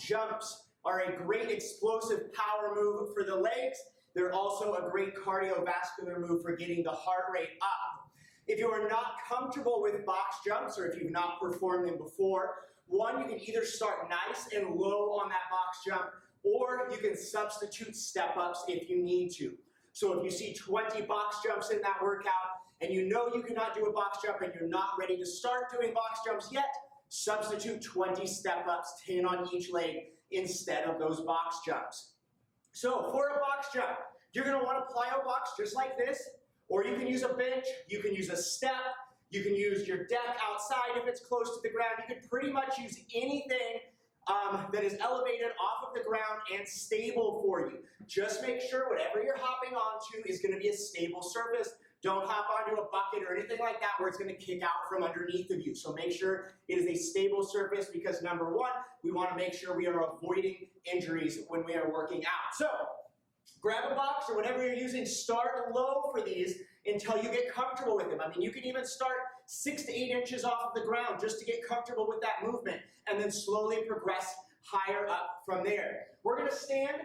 jumps are a great explosive power move for the legs. They're also a great cardiovascular move for getting the heart rate up. If you are not comfortable with box jumps, or if you've not performed them before, one, you can either start nice and low on that box jump, or you can substitute step-ups if you need to. So if you see 20 box jumps in that workout, and you know you cannot do a box jump and you're not ready to start doing box jumps yet, substitute 20 step-ups, 10 on each leg, instead of those box jumps. So for a box jump, you're going to want to plyo box just like this, or you can use a bench, you can use a step, you can use your deck outside if it's close to the ground. You can pretty much use anything that is elevated off of the ground and stable for you. Just make sure whatever you're hopping onto is going to be a stable surface. Don't hop onto a bucket or anything like that where it's going to kick out from underneath of you. So make sure it is a stable surface because number one, we want to make sure we are avoiding injuries when we are working out. So grab a box or whatever you're using, start low for these until you get comfortable with them. I mean, you can even start 6 to 8 inches off of the ground just to get comfortable with that movement and then slowly progress higher up from there. We're going to stand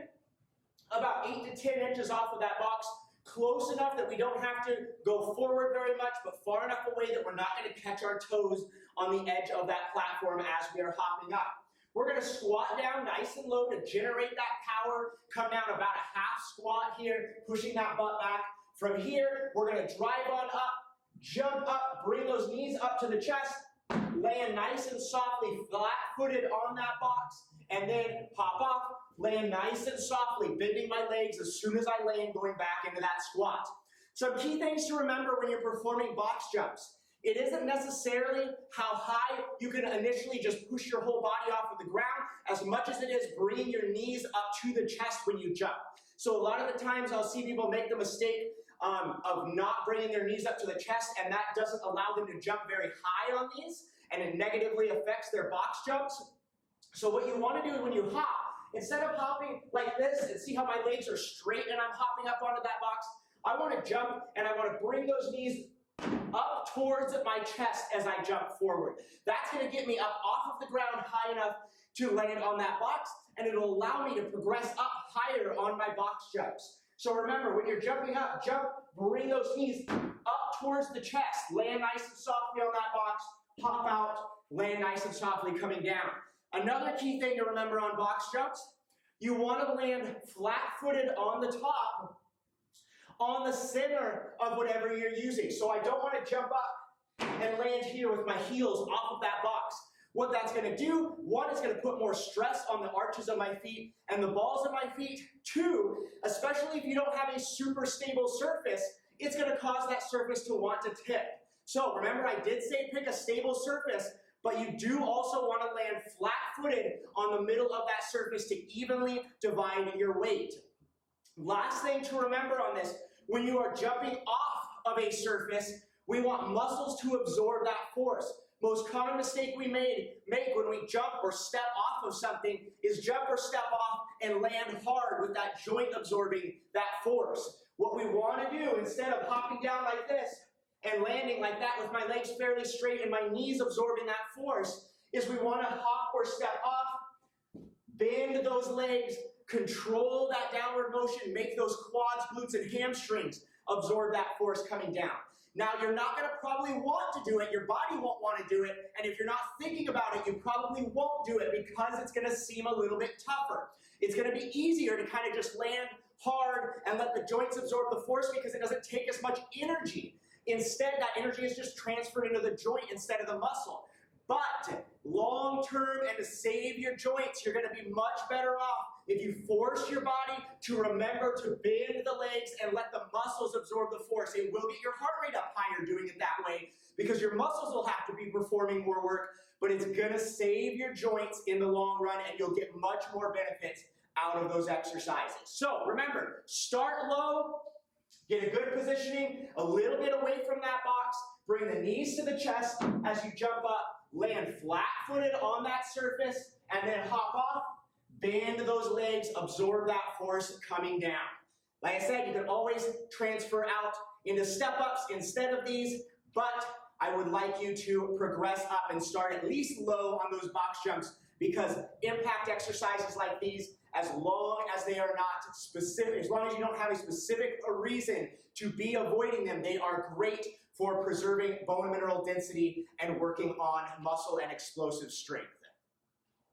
about 8 to 10 inches off of that box, close enough that we don't have to go forward very much, but far enough away that we're not going to catch our toes on the edge of that platform as we are hopping up. We're going to squat down nice and low to generate that power, come down about a half squat here, pushing that butt back. From here, we're going to drive on up, jump up, bring those knees up to the chest, land nice and softly, flat-footed on that box, and then hop off, land nice and softly, bending my legs as soon as I land, going back into that squat. Some key things to remember when you're performing box jumps. It isn't necessarily how high you can initially just push your whole body off of the ground as much as it is bringing your knees up to the chest when you jump. So a lot of the times I'll see people make the mistake of not bringing their knees up to the chest, and that doesn't allow them to jump very high on these, and it negatively affects their box jumps. So what you want to do when you hop, instead of hopping like this and see how my legs are straight and I'm hopping up onto that box, I want to jump and I want to bring those knees up towards my chest as I jump forward. That's going to get me up off of the ground high enough to land on that box, and it'll allow me to progress up higher on my box jumps. So remember, when you're jumping up, jump, bring those knees up towards the chest, land nice and softly on that box, hop out, land nice and softly coming down. Another key thing to remember on box jumps, you want to land flat-footed on the top, on the center of whatever you're using. So I don't want to jump up and land here with my heels off of that box. What that's going to do, one, it's going to put more stress on the arches of my feet and the balls of my feet. Two, especially if you don't have a super stable surface, it's going to cause that surface to want to tip. So remember, I did say pick a stable surface, but you do also want to land flat-footed on the middle of that surface to evenly divide your weight. Last thing to remember on this, when you are jumping off of a surface, we want muscles to absorb that force. Most common mistake we make when we jump or step off of something is jump or step off and land hard with that joint absorbing that force. What we want to do, instead of hopping down like this and landing like that with my legs fairly straight and my knees absorbing that force, is we want to hop or step off, bend those legs, control that downward motion, make those quads, glutes, and hamstrings absorb that force coming down. Now, you're not going to probably want to do it. Your body won't want to do it. And if you're not thinking about it, you probably won't do it because it's going to seem a little bit tougher. It's going to be easier to kind of just land hard and let the joints absorb the force because it doesn't take as much energy. Instead, that energy is just transferred into the joint instead of the muscle. But long term and to save your joints, you're going to be much better off if you force your body to remember to bend the legs and let the muscles absorb the force. It will get your heart rate up higher doing it that way because your muscles will have to be performing more work, but it's going to save your joints in the long run and you'll get much more benefits out of those exercises. So remember, start low, get a good positioning, a little bit away from that box, bring the knees to the chest as you jump up, land flat-footed on that surface, and then hop off, bend those legs, absorb that force coming down. Like I said, you can always transfer out into step-ups instead of these, but I would like you to progress up and start at least low on those box jumps because impact exercises like these, as long as they are not specific, as long as you don't have a specific reason to be avoiding them, they are great for preserving bone mineral density and working on muscle and explosive strength.